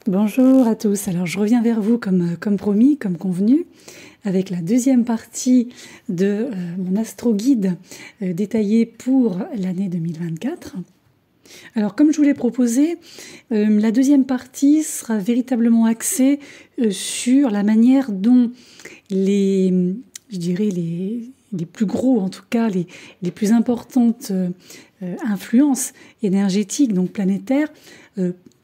Bonjour à tous, alors je reviens vers vous comme promis, comme convenu, avec la deuxième partie de mon astro-guide détaillé pour l'année 2024. Alors comme je vous l'ai proposé, la deuxième partie sera véritablement axée sur la manière dont les plus gros, en tout cas les plus importantes influences énergétiques, donc planétaires,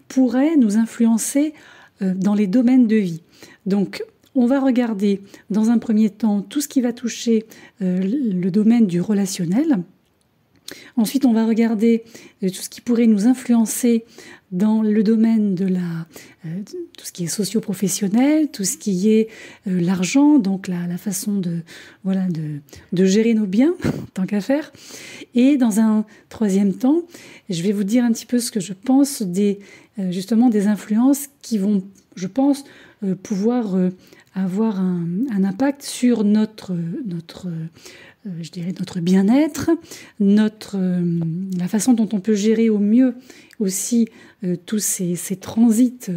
pourraient nous influencer dans les domaines de vie. Donc, on va regarder dans un premier temps tout ce qui va toucher le domaine du relationnel. Ensuite, on va regarder tout ce qui pourrait nous influencer dans le domaine de tout ce qui est socio-professionnel, tout ce qui est l'argent, donc la façon de gérer nos biens, tant qu'à faire. Et dans un troisième temps, je vais vous dire un petit peu ce que je pense justement des influences qui vont, je pense, pouvoir avoir un impact sur notre bien-être, la façon dont on peut gérer au mieux aussi tous ces transits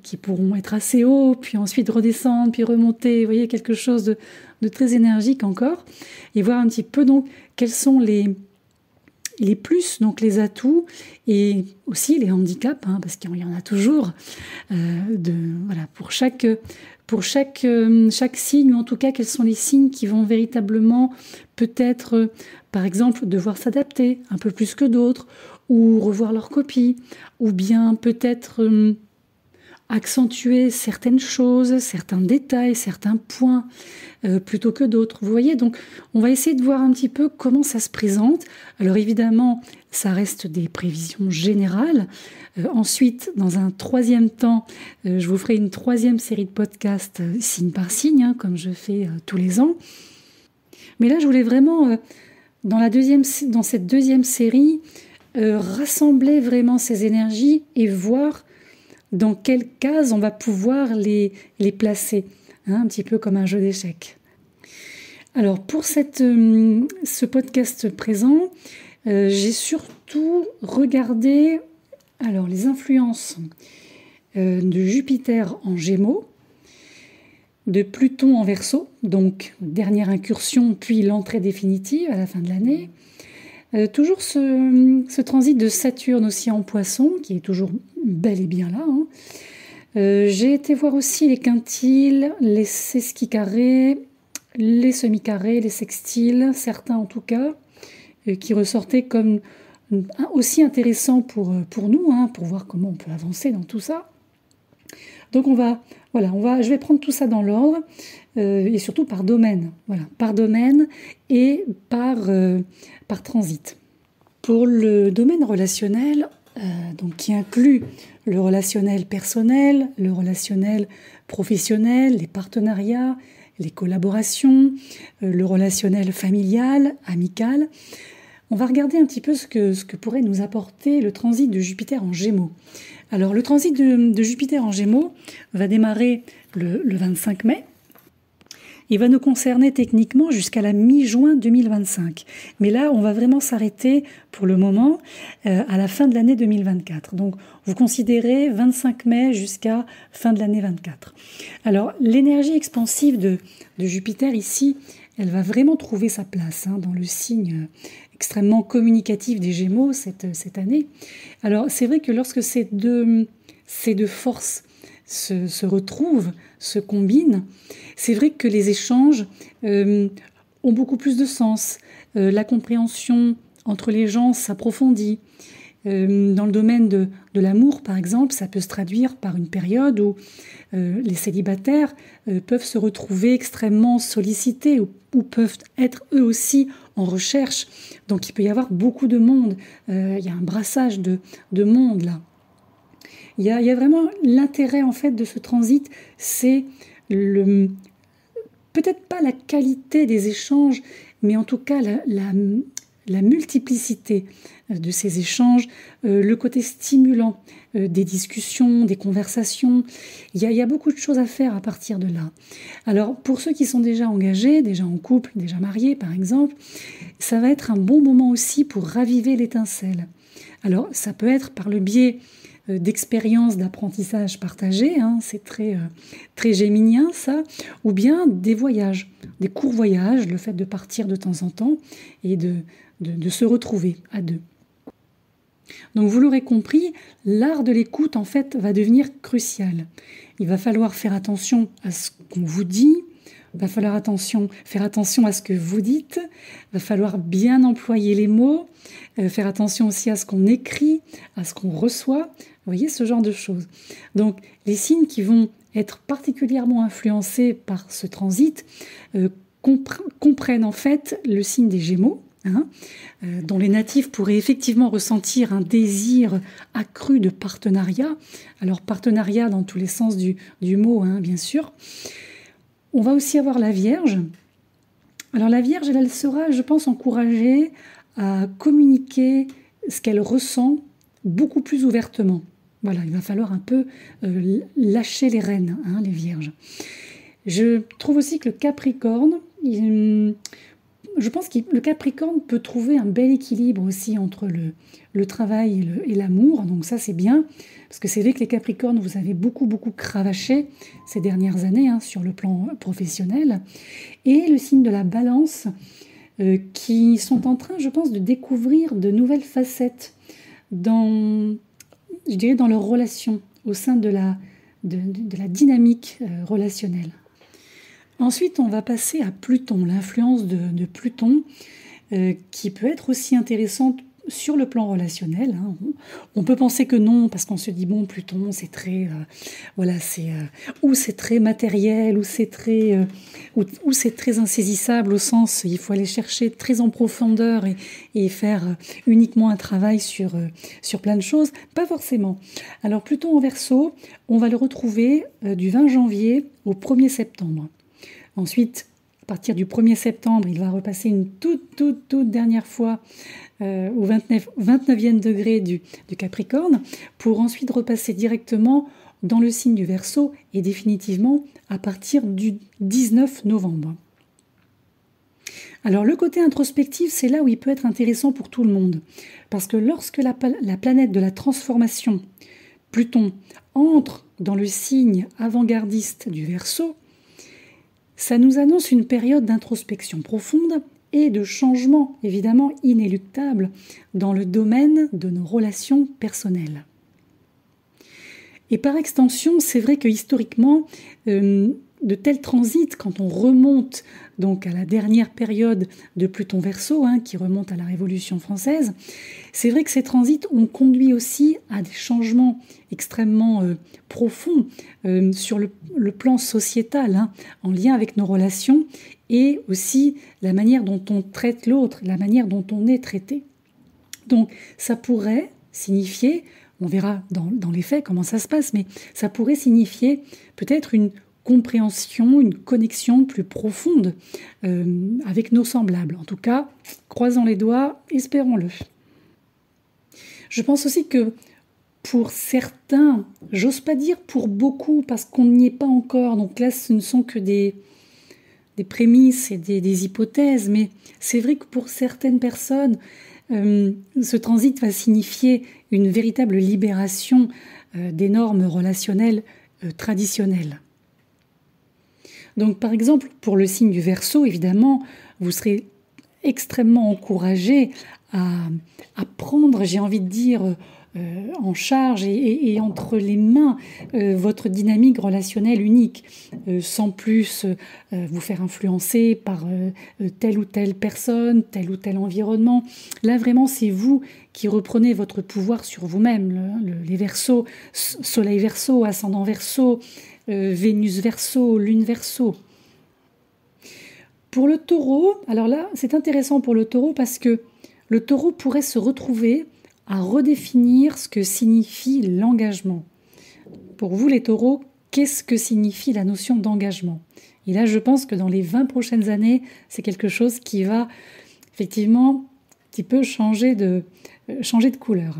qui pourront être assez hauts, puis ensuite redescendre, puis remonter, vous voyez, quelque chose de très énergique encore, et voir un petit peu donc quels sont les plus, donc les atouts, et aussi les handicaps, parce qu'il y en a toujours, pour chaque signe, ou en tout cas quels sont les signes qui vont véritablement peut-être, par exemple, devoir s'adapter un peu plus que d'autres, ou revoir leur copie, ou bien peut-être accentuer certaines choses, certains détails, certains points plutôt que d'autres. Vous voyez, donc on va essayer de voir un petit peu comment ça se présente. Alors évidemment, ça reste des prévisions générales. Ensuite, dans un troisième temps, je vous ferai une troisième série de podcasts signe par signe, comme je fais tous les ans. Mais là, je voulais vraiment, dans cette deuxième série, rassembler vraiment ces énergies et voir dans quelle case on va pouvoir les placer, un petit peu comme un jeu d'échecs. Alors pour ce podcast présent, j'ai surtout regardé les influences de Jupiter en Gémeaux, de Pluton en Verseau, donc dernière incursion puis l'entrée définitive à la fin de l'année. Toujours ce transit de Saturne aussi en Poisson, qui est toujours bel et bien là. J'ai été voir aussi les quintiles, les sesquicarrés, les semi-carrés, les sextiles, certains en tout cas, qui ressortaient comme aussi intéressants pour nous, pour voir comment on peut avancer dans tout ça. Donc je vais prendre tout ça dans l'ordre, et surtout par domaine, par domaine et par transit. Pour le domaine relationnel, donc qui inclut le relationnel personnel, le relationnel professionnel, les partenariats, les collaborations, le relationnel familial, amical, on va regarder un petit peu ce que pourrait nous apporter le transit de Jupiter en Gémeaux. Alors le transit de Jupiter en Gémeaux va démarrer le 25 mai. Il va nous concerner techniquement jusqu'à la mi-juin 2025. Mais là, on va vraiment s'arrêter pour le moment à la fin de l'année 2024. Donc, vous considérez 25 mai jusqu'à fin de l'année 24. Alors, l'énergie expansive de Jupiter ici, elle va vraiment trouver sa place dans le signe extrêmement communicatif des Gémeaux cette année. Alors, c'est vrai que lorsque ces deux forces se retrouvent, se combinent, c'est vrai que les échanges ont beaucoup plus de sens. La compréhension entre les gens s'approfondit. Dans le domaine de l'amour, par exemple, ça peut se traduire par une période où les célibataires peuvent se retrouver extrêmement sollicités ou peuvent être eux aussi en recherche. Donc il peut y avoir beaucoup de monde. Il y a un brassage de monde là. Il y a vraiment l'intérêt en fait de ce transit, c'est peut-être pas la qualité des échanges, mais en tout cas la multiplicité de ces échanges, le côté stimulant des discussions, des conversations. Il y a beaucoup de choses à faire à partir de là. Alors, pour ceux qui sont déjà engagés, déjà en couple, déjà mariés par exemple, ça va être un bon moment aussi pour raviver l'étincelle. Alors, ça peut être par le biais d'expériences d'apprentissage partagées, hein, c'est très géminien ça, ou bien des voyages, des courts voyages, le fait de partir de temps en temps et de se retrouver à deux. Donc vous l'aurez compris, l'art de l'écoute en fait va devenir crucial. Il va falloir faire attention à ce qu'on vous dit, il va falloir faire attention à ce que vous dites, il va falloir bien employer les mots, faire attention aussi à ce qu'on écrit, à ce qu'on reçoit, vous voyez ce genre de choses. Donc les signes qui vont être particulièrement influencés par ce transit comprennent en fait le signe des Gémeaux, hein, dont les natifs pourraient effectivement ressentir un désir accru de partenariat. Alors partenariat dans tous les sens du mot, hein, bien sûr. On va aussi avoir la Vierge. Alors la Vierge, elle sera, je pense, encouragée à communiquer ce qu'elle ressent beaucoup plus ouvertement. Voilà, il va falloir un peu lâcher les rênes, hein, les Vierges. Je trouve aussi que le Capricorne, je pense que le Capricorne peut trouver un bel équilibre aussi entre le travail et l'amour. Donc ça, c'est bien, parce que c'est vrai que les Capricornes, vous avez beaucoup cravaché ces dernières années, hein, sur le plan professionnel. Et le signe de la Balance, qui sont en train, je pense, de découvrir de nouvelles facettes dans leur relation, au sein de la dynamique relationnelle. Ensuite, on va passer à Pluton, l'influence de Pluton, qui peut être aussi intéressante sur le plan relationnel. Hein. On peut penser que non, parce qu'on se dit, bon, Pluton, c'est très... ou c'est très matériel, ou c'est très insaisissable, au sens, il faut aller chercher très en profondeur et faire uniquement un travail sur plein de choses. Pas forcément. Alors, Pluton en Verseau, on va le retrouver du 20 janvier au 1er septembre. Ensuite, à partir du 1er septembre, il va repasser une toute dernière fois au 29e degré du Capricorne, pour ensuite repasser directement dans le signe du Verseau et définitivement à partir du 19 novembre. Alors le côté introspectif, c'est là où il peut être intéressant pour tout le monde, parce que lorsque la planète de la transformation, Pluton, entre dans le signe avant-gardiste du Verseau, ça nous annonce une période d'introspection profonde et de changement évidemment inéluctable dans le domaine de nos relations personnelles. Et par extension, c'est vrai que historiquement, de tels transits, quand on remonte donc à la dernière période de Pluton Verseau, hein, qui remonte à la Révolution française, c'est vrai que ces transits ont conduit aussi à des changements extrêmement profonds sur le plan sociétal, hein, en lien avec nos relations et aussi la manière dont on traite l'autre, la manière dont on est traité. Donc ça pourrait signifier, on verra dans les faits comment ça se passe, mais ça pourrait signifier peut-être une compréhension, une connexion plus profonde avec nos semblables. En tout cas, croisons les doigts, espérons-le. Je pense aussi que pour certains, j'ose pas dire pour beaucoup, parce qu'on n'y est pas encore, donc là ce ne sont que des prémices et des hypothèses, mais c'est vrai que pour certaines personnes, ce transit va signifier une véritable libération des normes relationnelles traditionnelles. Donc par exemple, pour le signe du Verseau, évidemment, vous serez extrêmement encouragé à prendre, j'ai envie de dire, en charge et entre les mains votre dynamique relationnelle unique, sans plus vous faire influencer par telle ou telle personne, tel ou tel environnement. Là vraiment c'est vous qui reprenez votre pouvoir sur vous-même, les Verseaux, Soleil Verseau, Ascendant Verseau, Vénus Verseau, Lune Verseau. Pour le Taureau, alors là c'est intéressant pour le Taureau parce que le Taureau pourrait se retrouver à redéfinir ce que signifie l'engagement. Pour vous les Taureaux, qu'est-ce que signifie la notion d'engagement? Et là je pense que dans les 20 prochaines années, c'est quelque chose qui va effectivement un petit peu changer de couleur.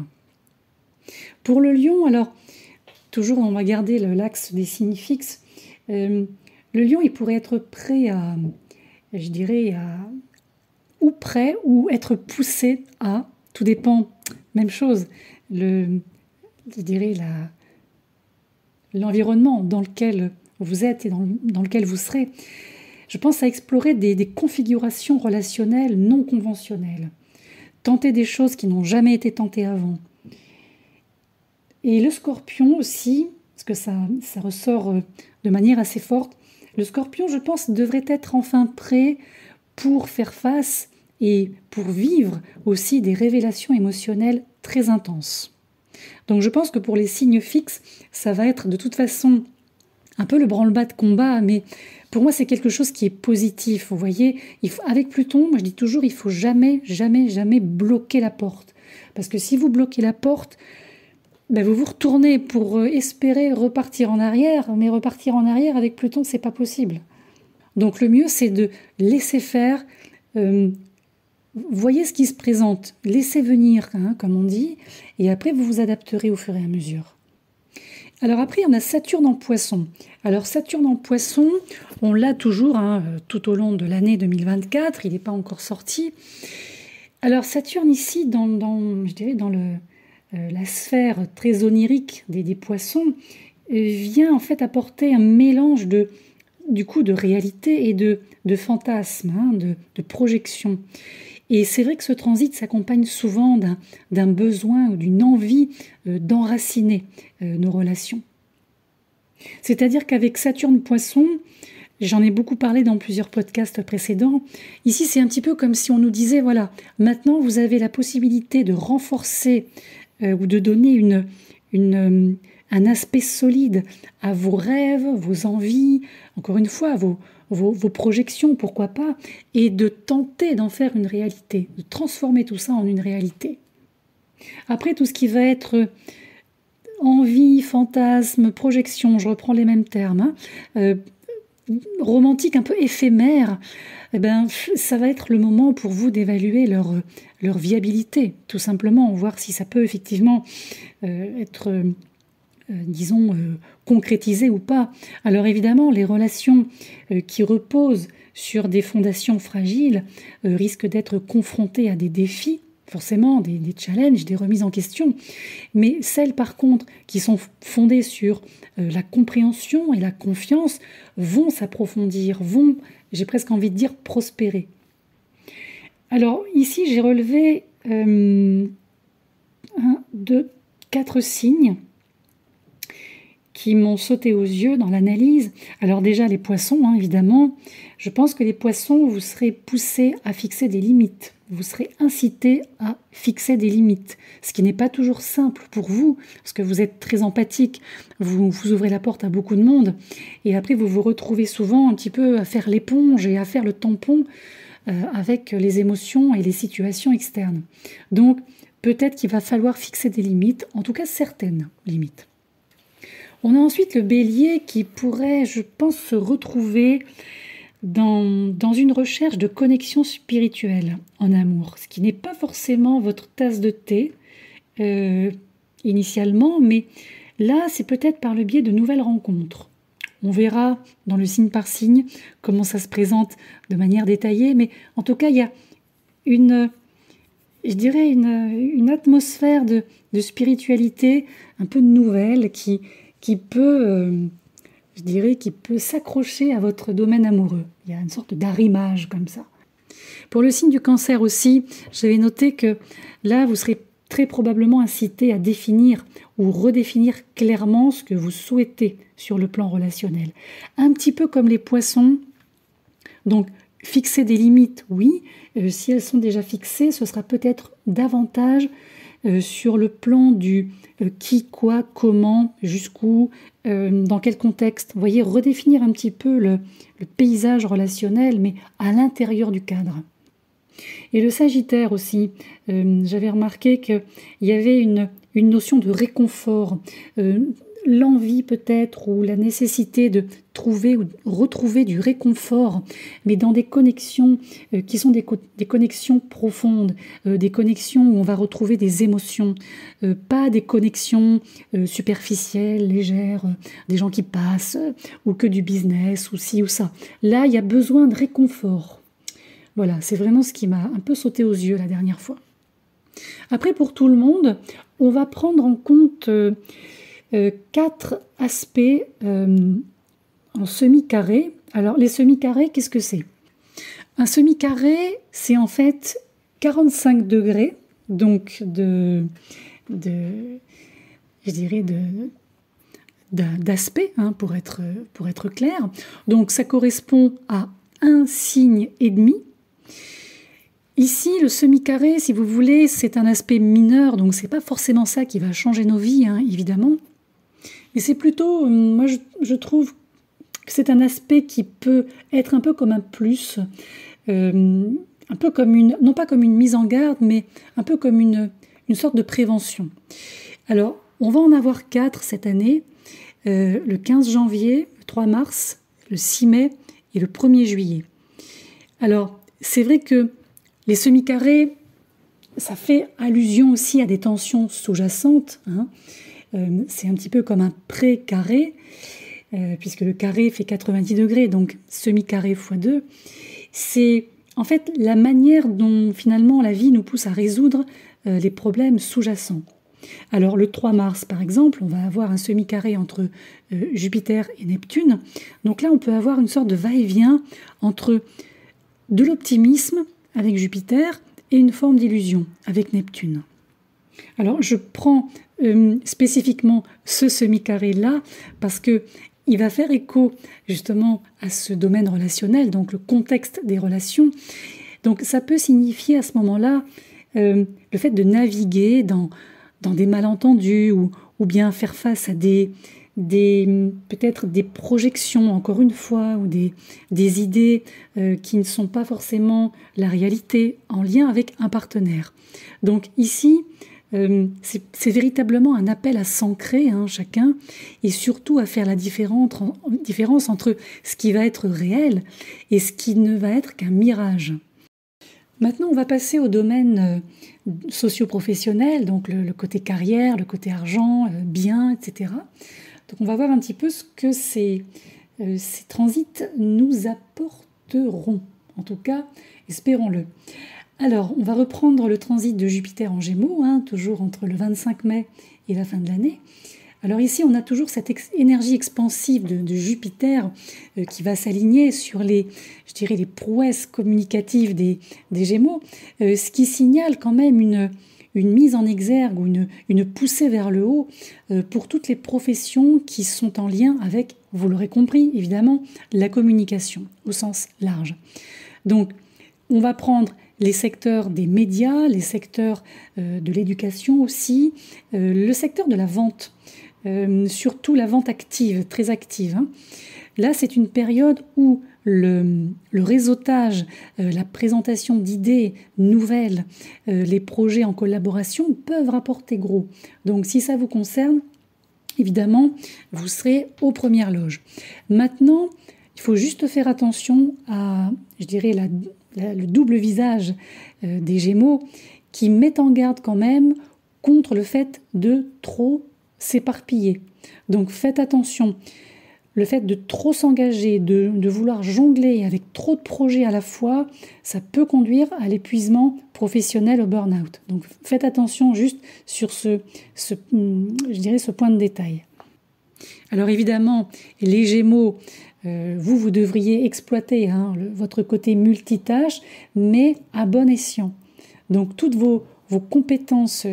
Pour le Lion, alors toujours on va garder l'axe des signes fixes, le Lion il pourrait être prêt à, je dirais, ou prêt ou être poussé à, tout dépend, même chose, je dirais, l'environnement dans lequel vous êtes et dans lequel vous serez. Je pense à explorer des configurations relationnelles non conventionnelles. Tenter des choses qui n'ont jamais été tentées avant. Et le Scorpion aussi, parce que ça ressort de manière assez forte, le Scorpion, je pense, devrait être enfin prêt pour faire face et pour vivre aussi des révélations émotionnelles très intenses. Donc je pense que pour les signes fixes, ça va être de toute façon un peu le branle-bas de combat, mais pour moi c'est quelque chose qui est positif. Vous voyez, avec Pluton, moi je dis toujours, il faut jamais, jamais, jamais bloquer la porte. Parce que si vous bloquez la porte, vous vous retournez pour espérer repartir en arrière, mais repartir en arrière avec Pluton, c'est pas possible. Donc le mieux, c'est de laisser faire, voyez ce qui se présente, laissez venir, comme on dit, et après vous vous adapterez au fur et à mesure. Alors après, on a Saturne en Poisson. Alors Saturne en Poisson, on l'a toujours tout au long de l'année 2024, il n'est pas encore sorti. Alors Saturne ici, dans la sphère très onirique des poissons, vient en fait apporter un mélange de réalité et de fantasme, de projection. Et c'est vrai que ce transit s'accompagne souvent d'un besoin ou d'une envie d'enraciner nos relations. C'est-à-dire qu'avec Saturne Poisson, j'en ai beaucoup parlé dans plusieurs podcasts précédents, ici c'est un petit peu comme si on nous disait, voilà, maintenant vous avez la possibilité de renforcer ou de donner un aspect solide à vos rêves, vos envies, encore une fois, vos projections, pourquoi pas, et de tenter d'en faire une réalité, de transformer tout ça en une réalité. Après, tout ce qui va être envie, fantasme, projection, je reprends les mêmes termes, romantique, un peu éphémère, ça va être le moment pour vous d'évaluer leur viabilité, tout simplement, voir si ça peut effectivement être, concrétisé ou pas. Alors évidemment, les relations qui reposent sur des fondations fragiles risquent d'être confrontées à des défis, forcément des challenges, des remises en question, mais celles par contre qui sont fondées sur la compréhension et la confiance vont s'approfondir, vont, j'ai presque envie de dire, prospérer. Alors ici j'ai relevé 1, 2, 4 signes qui m'ont sauté aux yeux dans l'analyse. Alors déjà les poissons, évidemment, je pense que les poissons, vous serez poussés à fixer des limites. Vous serez incités à fixer des limites, ce qui n'est pas toujours simple pour vous, parce que vous êtes très empathique, vous ouvrez la porte à beaucoup de monde, et après vous vous retrouvez souvent un petit peu à faire l'éponge et à faire le tampon avec les émotions et les situations externes. Donc peut-être qu'il va falloir fixer des limites, en tout cas certaines limites. On a ensuite le Bélier qui pourrait, je pense, se retrouver dans une recherche de connexion spirituelle en amour, ce qui n'est pas forcément votre tasse de thé initialement, mais là, c'est peut-être par le biais de nouvelles rencontres. On verra dans le signe par signe comment ça se présente de manière détaillée, mais en tout cas, il y a une atmosphère de spiritualité un peu nouvelle qui peut... qui peut s'accrocher à votre domaine amoureux. Il y a une sorte d'arrimage comme ça. Pour le signe du Cancer aussi, j'avais noté que là, vous serez très probablement incité à définir ou redéfinir clairement ce que vous souhaitez sur le plan relationnel. Un petit peu comme les poissons. Donc, fixer des limites, oui. Si elles sont déjà fixées, ce sera peut-être davantage sur le plan du qui, quoi, comment, jusqu'où, dans quel contexte. Vous voyez, redéfinir un petit peu le paysage relationnel, mais à l'intérieur du cadre. Et le Sagittaire aussi, j'avais remarqué qu'il y avait une notion de réconfort, l'envie peut-être ou la nécessité de trouver ou retrouver du réconfort, mais dans des connexions qui sont des connexions profondes, des connexions où on va retrouver des émotions, pas des connexions superficielles, légères, des gens qui passent, ou que du business, ou ci ou ça. Là, il y a besoin de réconfort. Voilà, c'est vraiment ce qui m'a un peu sauté aux yeux la dernière fois. Après, pour tout le monde, on va prendre en compte 4 aspects en semi-carré. Alors, les semi-carrés, qu'est-ce que c'est? Un semi-carré, c'est en fait 45 degrés, donc d'aspect, hein, pour être clair. Donc, ça correspond à un signe et demi. Ici, le semi-carré, si vous voulez, c'est un aspect mineur, donc c'est pas forcément ça qui va changer nos vies, hein, évidemment. Mais c'est plutôt, moi je trouve que c'est un aspect qui peut être un peu comme un plus, un peu comme non pas comme une mise en garde, mais un peu comme une sorte de prévention. Alors, on va en avoir 4 cette année, le 15 janvier, le 3 mars, le 6 mai et le 1er juillet. Alors, c'est vrai que les semi-carrés, ça fait allusion aussi à des tensions sous-jacentes, hein. C'est un petit peu comme un pré-carré, puisque le carré fait 90 degrés, donc semi-carré x 2. C'est en fait la manière dont finalement la vie nous pousse à résoudre les problèmes sous-jacents. Alors le 3 mars par exemple, on va avoir un semi-carré entre Jupiter et Neptune. Donc là on peut avoir une sorte de va-et-vient entre de l'optimisme avec Jupiter et une forme d'illusion avec Neptune. Alors je prends spécifiquement ce semi-carré-là parce que il va faire écho justement à ce domaine relationnel, donc le contexte des relations. Donc ça peut signifier à ce moment-là le fait de naviguer dans des malentendus ou bien faire face à peut-être des projections, encore une fois, ou des idées qui ne sont pas forcément la réalité en lien avec un partenaire. Donc ici, c'est véritablement un appel à s'ancrer, hein, chacun, et surtout à faire la différence entre ce qui va être réel et ce qui ne va être qu'un mirage. Maintenant, on va passer au domaine socio-professionnel, donc le côté carrière, le côté argent, biens, etc. Donc on va voir un petit peu ce que ces transits nous apporteront. En tout cas, espérons-le. Alors, on va reprendre le transit de Jupiter en Gémeaux, hein, toujours entre le 25 mai et la fin de l'année. Alors ici, on a toujours cette énergie expansive de Jupiter qui va s'aligner sur les prouesses communicatives des Gémeaux, ce qui signale quand même une mise en exergue ou une poussée vers le haut pour toutes les professions qui sont en lien avec, vous l'aurez compris, évidemment, la communication au sens large. Donc, on va prendre les secteurs des médias, les secteurs de l'éducation aussi, le secteur de la vente, surtout la vente active, très active, hein. Là, c'est une période où le réseautage, la présentation d'idées nouvelles, les projets en collaboration peuvent rapporter gros. Donc, si ça vous concerne, évidemment, vous serez aux premières loges. Maintenant, il faut juste faire attention à, le double visage des Gémeaux qui met en garde quand même contre le fait de trop s'éparpiller. Donc faites attention. Le fait de trop s'engager, de vouloir jongler avec trop de projets à la fois, ça peut conduire à l'épuisement professionnel, au burn-out. Donc faites attention juste sur ce point de détail. Alors évidemment, les Gémeaux, vous devriez exploiter votre côté multitâche, mais à bon escient. Donc toutes vos compétences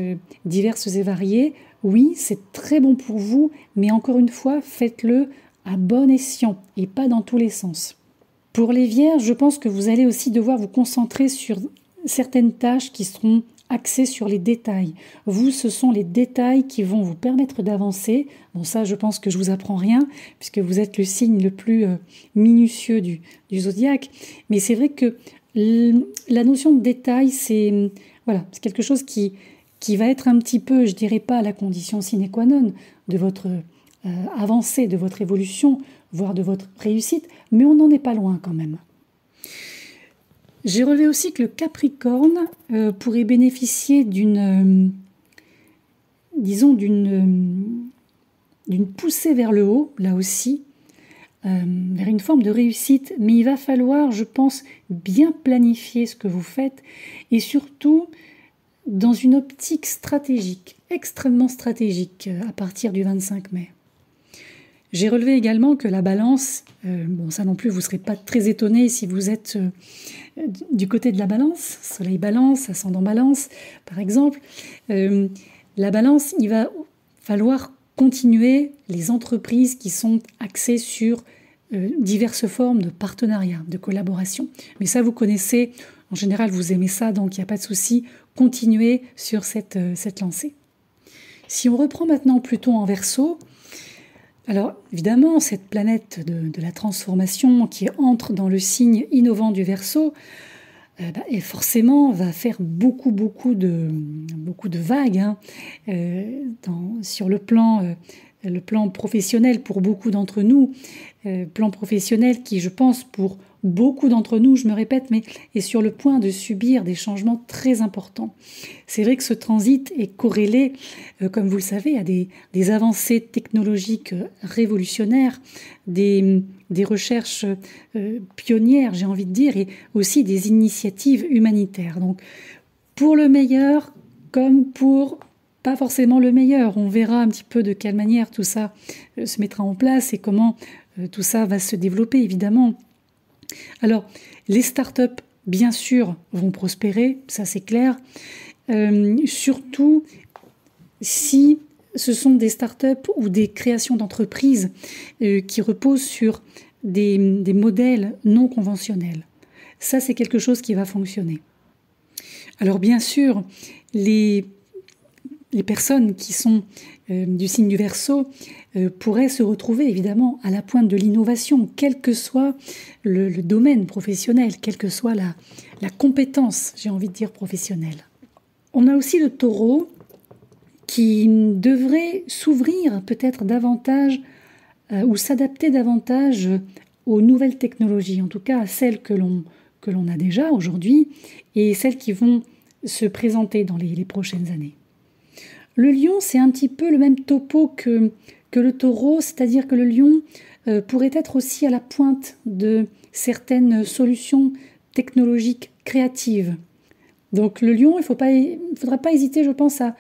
diverses et variées, oui, c'est très bon pour vous, mais encore une fois, faites-le à bon escient et pas dans tous les sens. Pour les Vierges, je pense que vous allez aussi devoir vous concentrer sur certaines tâches qui seront axées sur les détails. Vous, ce sont les détails qui vont vous permettre d'avancer. Bon, ça, je pense que je vous apprends rien, puisque vous êtes le signe le plus minutieux du zodiaque. Mais c'est vrai que la notion de détail, c'est quelque chose qui va être un petit peu, je dirais pas la condition sine qua non de votre avancée, de votre évolution, voire de votre réussite, mais on n'en est pas loin quand même. J'ai relevé aussi que le Capricorne pourrait bénéficier d'une poussée vers le haut, là aussi, vers une forme de réussite, mais il va falloir, je pense, bien planifier ce que vous faites et surtout dans une optique stratégique, extrêmement stratégique à partir du 25 mai. J'ai relevé également que la Balance, bon ça non plus vous ne serez pas très étonnés si vous êtes du côté de la Balance, Soleil Balance, Ascendant Balance par exemple, la Balance, il va falloir continuer les entreprises qui sont axées sur diverses formes de partenariat, de collaboration. Mais ça vous connaissez, en général vous aimez ça donc il n'y a pas de souci, continuez sur cette lancée. Si on reprend maintenant Pluton en Verseau, alors évidemment, cette planète de la transformation qui entre dans le signe innovant du Verseau, et forcément va faire beaucoup de vagues hein, sur le plan professionnel pour beaucoup d'entre nous, plan professionnel qui, je pense, pour beaucoup d'entre nous, je me répète, mais est sur le point de subir des changements très importants. C'est vrai que ce transit est corrélé, comme vous le savez, à des avancées technologiques révolutionnaires, des recherches pionnières, j'ai envie de dire, et aussi des initiatives humanitaires. Donc, pour le meilleur comme pour pas forcément le meilleur. On verra un petit peu de quelle manière tout ça se mettra en place et comment tout ça va se développer, évidemment. Alors, les startups, bien sûr, vont prospérer, ça c'est clair. Surtout si ce sont des startups ou des créations d'entreprises qui reposent sur des modèles non conventionnels. Ça, c'est quelque chose qui va fonctionner. Alors, bien sûr, les personnes qui sont du signe du Verseau pourraient se retrouver évidemment à la pointe de l'innovation, quel que soit le domaine professionnel, quelle que soit la compétence, j'ai envie de dire, professionnelle. On a aussi le Taureau qui devrait s'ouvrir peut-être davantage ou s'adapter davantage aux nouvelles technologies, en tout cas à celles que l'on a déjà aujourd'hui et celles qui vont se présenter dans les prochaines années. Le Lion, c'est un petit peu le même topo que le Taureau, c'est-à-dire que le Lion pourrait être aussi à la pointe de certaines solutions technologiques créatives. Donc le Lion, il ne faudra pas hésiter, je pense, à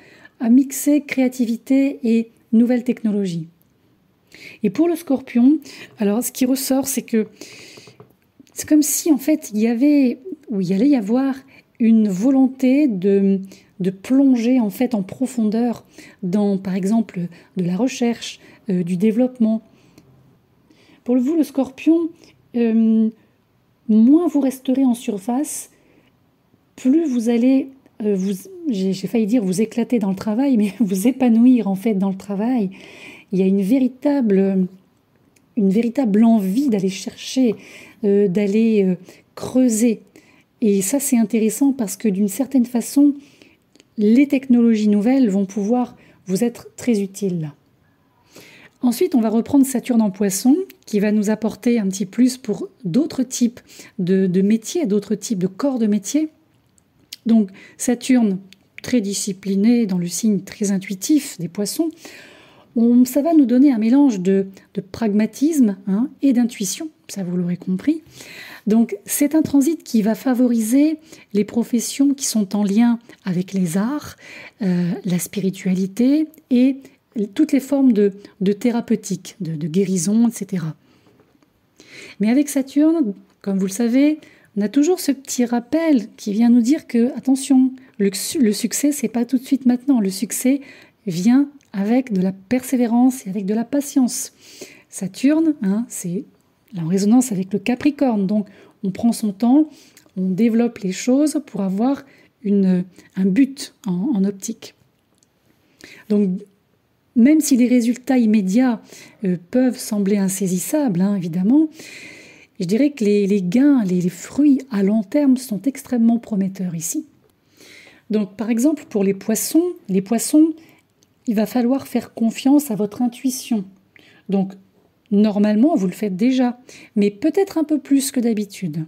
mixer créativité et nouvelles technologies. Et pour le Scorpion, alors ce qui ressort, c'est que c'est comme si en fait il allait y avoir une volonté de plonger en fait en profondeur dans, par exemple, de la recherche, du développement. Pour vous, le Scorpion, moins vous resterez en surface, plus vous allez, j'ai failli dire vous éclater dans le travail, mais vous épanouir en fait dans le travail. Il y a une véritable envie d'aller chercher, d'aller creuser. Et ça, c'est intéressant parce que d'une certaine façon, les technologies nouvelles vont pouvoir vous être très utiles là. Ensuite, on va reprendre Saturne en Poisson, qui va nous apporter un petit plus pour d'autres types de métiers, d'autres types de corps de métier. Donc, Saturne, très discipliné, dans le signe très intuitif des Poissons, ça va nous donner un mélange de pragmatisme et d'intuition, ça vous l'aurez compris. Donc c'est un transit qui va favoriser les professions qui sont en lien avec les arts, la spiritualité et toutes les formes de thérapeutique, de guérison, etc. Mais avec Saturne, comme vous le savez, on a toujours ce petit rappel qui vient nous dire que, attention, le succès, c'est pas tout de suite maintenant. Le succès vient avec de la persévérance et avec de la patience. Saturne, c'est en résonance avec le Capricorne, donc on prend son temps, on développe les choses pour avoir un but en optique. Donc, même si les résultats immédiats peuvent sembler insaisissables, évidemment, je dirais que les gains, les fruits à long terme sont extrêmement prometteurs ici. Donc, par exemple, pour les poissons, il va falloir faire confiance à votre intuition. Donc, normalement, vous le faites déjà, mais peut-être un peu plus que d'habitude.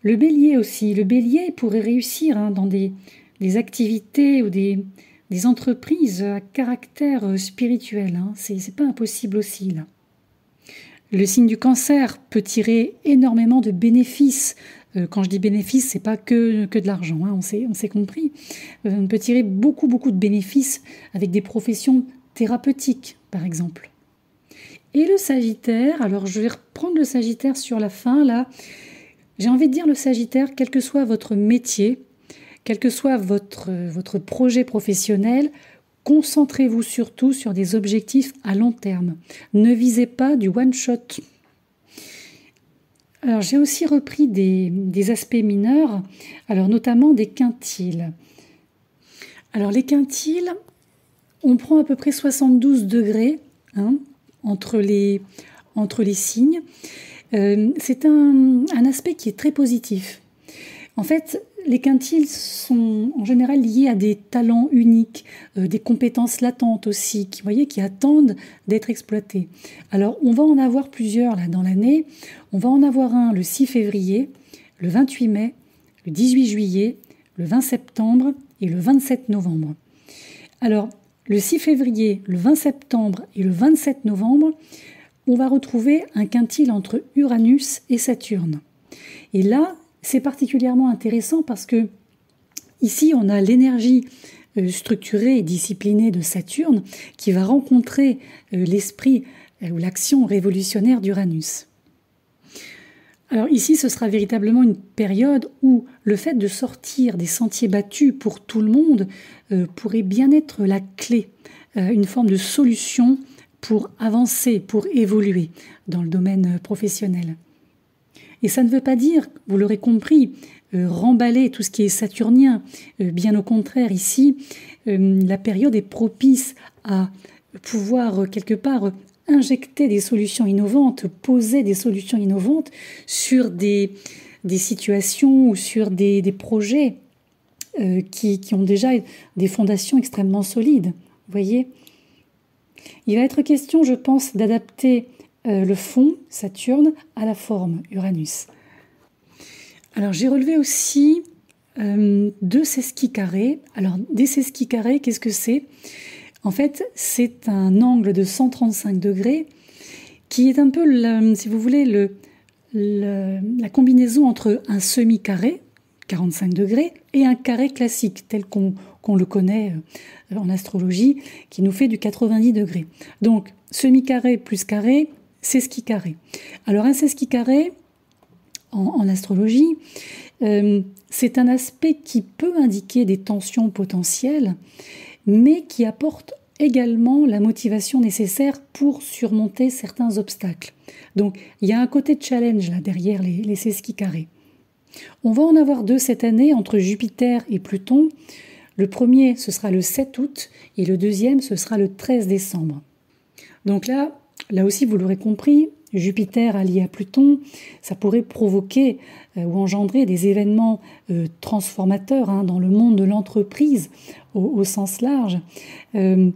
Le Bélier aussi. Le Bélier pourrait réussir dans des activités ou des entreprises à caractère spirituel. C'est pas impossible aussi, là. Le signe du Cancer peut tirer énormément de bénéfices Quand je dis bénéfice, c'est pas que de l'argent, hein, on s'est compris. On peut tirer beaucoup de bénéfices avec des professions thérapeutiques, par exemple. Et le Sagittaire, alors je vais reprendre le Sagittaire sur la fin, là. J'ai envie de dire le Sagittaire, quel que soit votre métier, quel que soit votre projet professionnel, concentrez-vous surtout sur des objectifs à long terme. Ne visez pas du one-shot. Alors j'ai aussi repris des aspects mineurs, alors notamment des quintiles. Alors les quintiles, on prend à peu près 72 degrés hein, entre les signes. C'est un aspect qui est très positif. En fait, les quintiles sont en général liés à des talents uniques, des compétences latentes aussi, qui attendent d'être exploitées. Alors, on va en avoir plusieurs là dans l'année. On va en avoir un le 6 février, le 28 mai, le 18 juillet, le 20 septembre et le 27 novembre. Alors, le 6 février, le 20 septembre et le 27 novembre, on va retrouver un quintile entre Uranus et Saturne. Et là, c'est particulièrement intéressant parce que ici, on a l'énergie structurée et disciplinée de Saturne qui va rencontrer l'esprit ou l'action révolutionnaire d'Uranus. Alors ici, ce sera véritablement une période où le fait de sortir des sentiers battus pour tout le monde pourrait bien être la clé, une forme de solution pour avancer, pour évoluer dans le domaine professionnel. Et ça ne veut pas dire, vous l'aurez compris, remballer tout ce qui est saturnien. Bien au contraire, ici, la période est propice à pouvoir quelque part injecter des solutions innovantes, poser des solutions innovantes sur des situations ou sur des projets qui ont déjà des fondations extrêmement solides. Vous voyez ? Il va être question, je pense, d'adapter le fond, Saturne, à la forme, Uranus. Alors j'ai relevé aussi 2 sesquis carrés. Alors des sesquis carrés, qu'est-ce que c'est ? En fait, c'est un angle de 135 degrés qui est un peu, si vous voulez, la combinaison entre un semi-carré, 45 degrés, et un carré classique, tel qu'on le connaît en astrologie, qui nous fait du 90 degrés. Donc, semi-carré plus carré, sesquis carré. Alors, un sesquis carré, en astrologie, c'est un aspect qui peut indiquer des tensions potentielles, mais qui apporte également la motivation nécessaire pour surmonter certains obstacles. Donc, il y a un côté challenge là derrière les sesquis carrés. On va en avoir 2 cette année entre Jupiter et Pluton. Le premier, ce sera le 7 août et le deuxième, ce sera le 13 décembre. Donc là aussi, vous l'aurez compris, Jupiter allié à Pluton, ça pourrait provoquer ou engendrer des événements transformateurs dans le monde de l'entreprise au sens large. On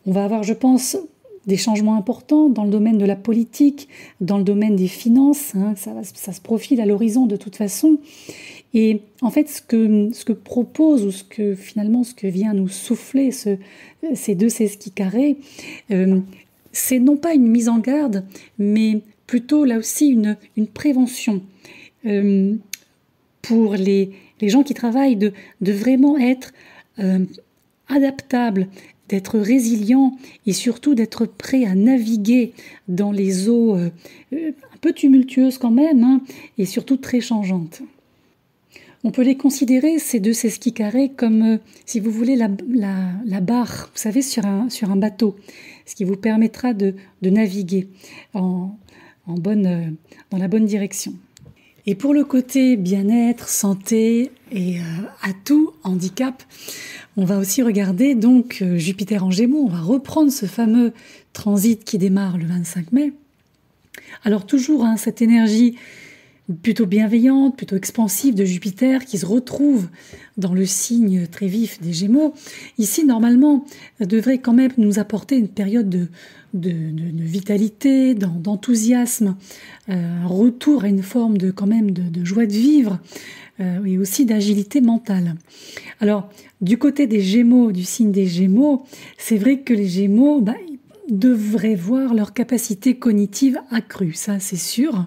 va avoir, je pense, des changements importants dans le domaine de la politique, dans le domaine des finances. Ça se profile à l'horizon de toute façon. Et en fait, ce que propose ou ce que vient nous souffler ces 2 sesquis carrés, c'est non pas une mise en garde, mais plutôt là aussi une prévention pour les gens qui travaillent de vraiment être adaptables, d'être résilients et surtout d'être prêts à naviguer dans les eaux un peu tumultueuses quand même et surtout très changeantes. On peut les considérer, ces 2 sesquis carrés, comme, si vous voulez, la barre, vous savez, sur un bateau, ce qui vous permettra de naviguer dans la bonne direction. Et pour le côté bien-être, santé et atout, handicap, on va aussi regarder donc Jupiter en Gémeaux. On va reprendre ce fameux transit qui démarre le 25 mai. Alors toujours cette énergie plutôt bienveillante, plutôt expansive de Jupiter qui se retrouve dans le signe très vif des Gémeaux. Ici, normalement, devrait quand même nous apporter une période de vitalité, d'enthousiasme, un retour à une forme de joie de vivre et aussi d'agilité mentale. Alors, du côté des Gémeaux, du signe des Gémeaux, c'est vrai que les Gémeaux devraient voir leur capacité cognitive accrue, ça c'est sûr.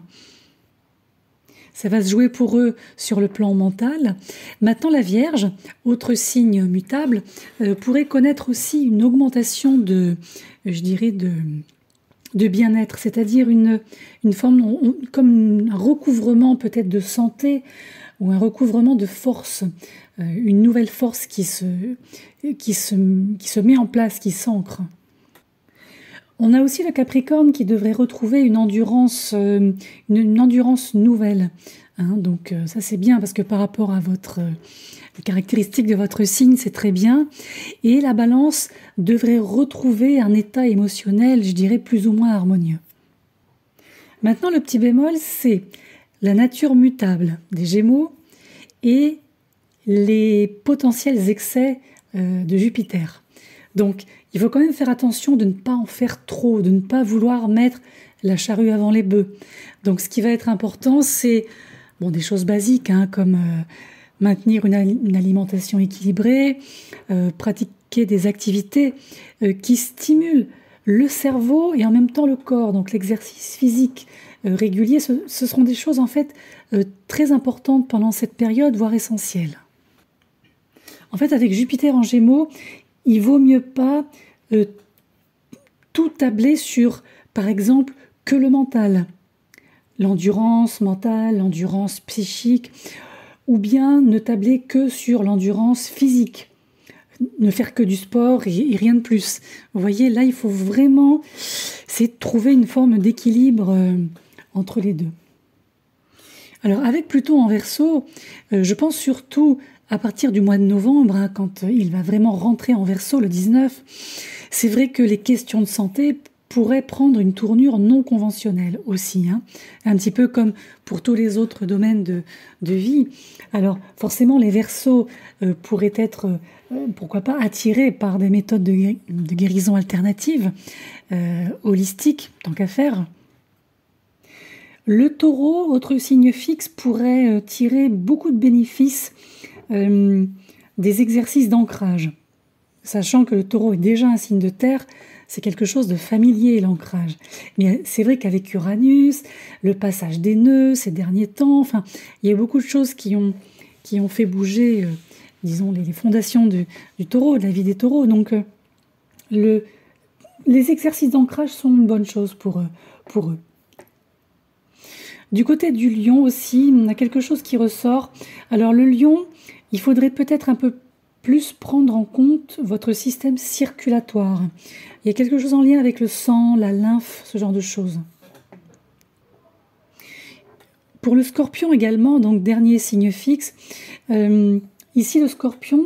ça va se jouer pour eux sur le plan mental. Maintenant, la Vierge, autre signe mutable, pourrait connaître aussi une augmentation de bien-être, c'est-à-dire une forme, comme un recouvrement peut-être de santé ou un recouvrement de force, une nouvelle force qui se met en place, qui s'ancre. On a aussi le Capricorne qui devrait retrouver une endurance nouvelle. Donc ça c'est bien parce que par rapport à les caractéristiques de votre signe, c'est très bien. Et la Balance devrait retrouver un état émotionnel, je dirais, plus ou moins harmonieux. Maintenant, le petit bémol, c'est la nature mutable des Gémeaux et les potentiels excès de Jupiter. Donc, il faut quand même faire attention de ne pas en faire trop, de ne pas vouloir mettre la charrue avant les bœufs. Donc, ce qui va être important, c'est des choses basiques, comme maintenir une alimentation équilibrée, pratiquer des activités qui stimulent le cerveau et en même temps le corps. Donc, l'exercice physique régulier, ce seront des choses en fait très importantes pendant cette période, voire essentielles. En fait, avec Jupiter en Gémeaux, il vaut mieux pas tout tabler sur, par exemple, que le mental, l'endurance mentale, l'endurance psychique, ou bien ne tabler que sur l'endurance physique, ne faire que du sport et rien de plus. Vous voyez, là, il faut vraiment essayer de trouver une forme d'équilibre entre les deux. Alors, avec Pluton en Verseau, je pense surtout à partir du mois de novembre, quand il va vraiment rentrer en Verseau, le 19, c'est vrai que les questions de santé pourraient prendre une tournure non conventionnelle aussi, un petit peu comme pour tous les autres domaines de vie. Alors forcément, les Verseaux pourraient être, pourquoi pas, attirés par des méthodes de guérison alternatives, holistiques, tant qu'à faire. Le Taureau, autre signe fixe, pourrait tirer beaucoup de bénéfices des exercices d'ancrage. Sachant que le Taureau est déjà un signe de terre, c'est quelque chose de familier, l'ancrage. Mais c'est vrai qu'avec Uranus, le passage des nœuds ces derniers temps, il y a beaucoup de choses qui ont fait bouger, disons, les fondations du Taureau, de la vie des Taureaux. Donc, les exercices d'ancrage sont une bonne chose pour eux. Du côté du Lion aussi, on a quelque chose qui ressort. Alors, le Lion, il faudrait peut-être un peu plus prendre en compte votre système circulatoire. Il y a quelque chose en lien avec le sang, la lymphe, ce genre de choses. Pour le Scorpion également, donc dernier signe fixe, ici le Scorpion,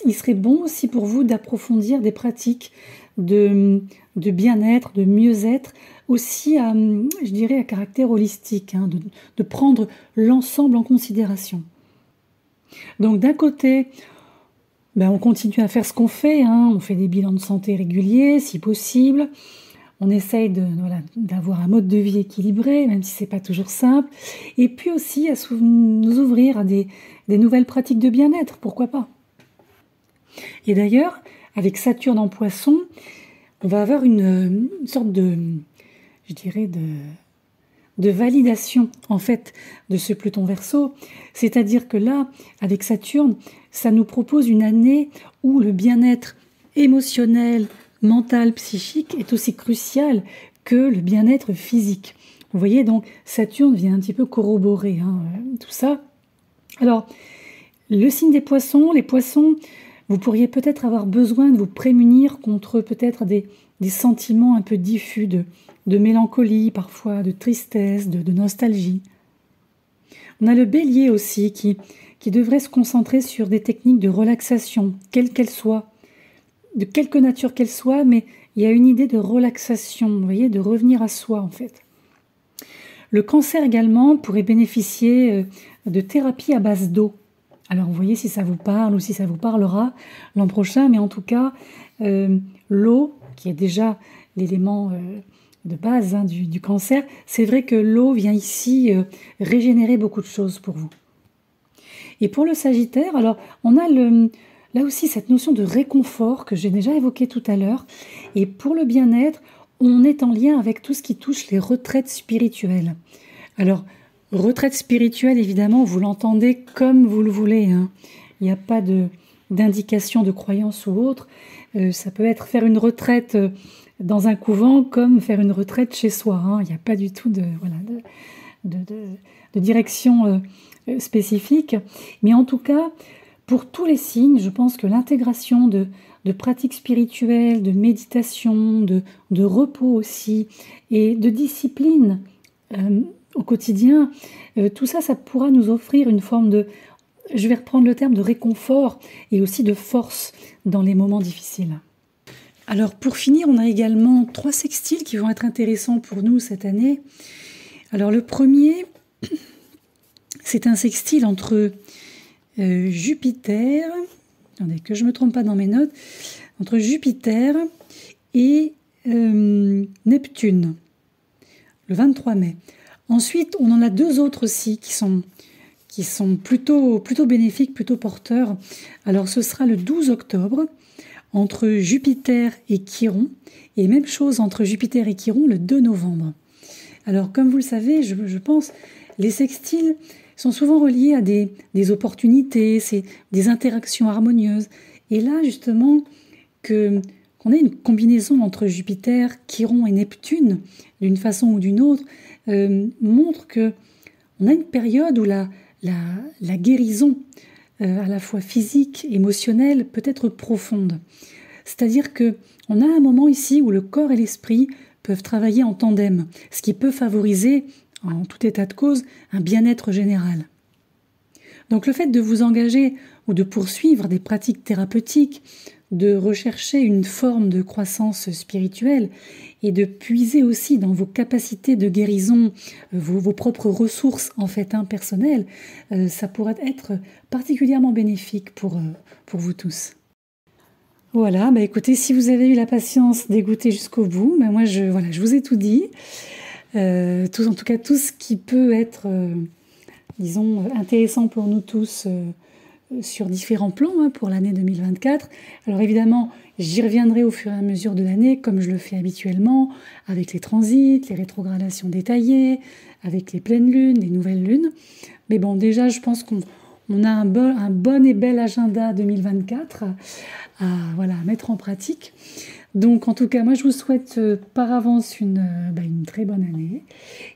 il serait bon aussi pour vous d'approfondir des pratiques de bien-être, de mieux-être, aussi je dirais à caractère holistique, de prendre l'ensemble en considération. Donc d'un côté, on continue à faire ce qu'on fait, on fait des bilans de santé réguliers si possible, on essaye d'avoir un mode de vie équilibré, même si c'est pas toujours simple, et puis aussi à nous ouvrir à des nouvelles pratiques de bien-être, pourquoi pas. Et d'ailleurs, avec Saturne en Poisson, on va avoir une sorte de validation en fait de ce Pluton Verseau, c'est-à-dire que là, avec Saturne, ça nous propose une année où le bien-être émotionnel, mental, psychique est aussi crucial que le bien-être physique. Vous voyez, donc Saturne vient un petit peu corroborer tout ça. Alors, le signe des Poissons, les Poissons, vous pourriez peut-être avoir besoin de vous prémunir contre peut-être des sentiments un peu diffus de mélancolie, parfois de tristesse, de nostalgie. On a le Bélier aussi qui devrait se concentrer sur des techniques de relaxation, quelles qu'elles soient, de quelque nature qu'elles soient, mais il y a une idée de relaxation, vous voyez, de revenir à soi en fait. Le Cancer également pourrait bénéficier de thérapies à base d'eau. Alors vous voyez si ça vous parle ou si ça vous parlera l'an prochain, mais en tout cas, l'eau, qui est déjà l'élément de base du Cancer, c'est vrai que l'eau vient ici régénérer beaucoup de choses pour vous. Et pour le Sagittaire, alors on a là aussi cette notion de réconfort que j'ai déjà évoquée tout à l'heure. Et pour le bien-être, on est en lien avec tout ce qui touche les retraites spirituelles. Alors, Retraite spirituelle, évidemment, vous l'entendez comme vous le voulez, hein. Il n'y a pas d'indication de croyance ou autre. Ça peut être faire une retraite dans un couvent comme faire une retraite chez soi, hein. Il n'y a pas du tout de direction spécifique. Mais en tout cas, pour tous les signes, je pense que l'intégration de pratiques spirituelles, de méditation, de repos aussi, et de discipline au quotidien, tout ça, ça pourra nous offrir une forme de, je vais reprendre le terme, de réconfort et aussi de force dans les moments difficiles. Alors pour finir, on a également 3 sextiles qui vont être intéressants pour nous cette année. Alors le premier, c'est un sextile entre Jupiter, attendez que je ne me trompe pas dans mes notes, entre Jupiter et Neptune, le 23 mai. Ensuite, on en a 2 autres aussi qui sont plutôt bénéfiques, plutôt porteurs. Alors ce sera le 12 octobre, entre Jupiter et Chiron, et même chose entre Jupiter et Chiron le 2 novembre. Alors comme vous le savez, je pense, les sextiles sont souvent reliés à des opportunités, c'est des interactions harmonieuses. Et là, justement, qu'on ait une combinaison entre Jupiter, Chiron et Neptune, d'une façon ou d'une autre, montre qu'on a une période où la guérison, à la fois physique, émotionnelle, peut être profonde. C'est-à-dire qu'on a un moment ici où le corps et l'esprit peuvent travailler en tandem, ce qui peut favoriser, en tout état de cause, un bien-être général. Donc le fait de vous engager ou de poursuivre des pratiques thérapeutiques, de rechercher une forme de croissance spirituelle et de puiser aussi dans vos capacités de guérison, vos propres ressources en fait personnelles, ça pourrait être particulièrement bénéfique pour vous tous. Voilà, écoutez, si vous avez eu la patience d'écouter jusqu'au bout, moi je vous ai tout dit. En tout cas, tout ce qui peut être, disons, intéressant pour nous tous sur différents plans pour l'année 2024. Alors évidemment, j'y reviendrai au fur et à mesure de l'année, comme je le fais habituellement, avec les transits, les rétrogradations détaillées, avec les pleines lunes, les nouvelles lunes. Mais bon, déjà, je pense qu'on a un bon et bel agenda 2024 à mettre en pratique. Donc en tout cas, moi je vous souhaite par avance une très bonne année.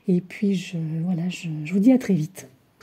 Et puis je vous dis à très vite.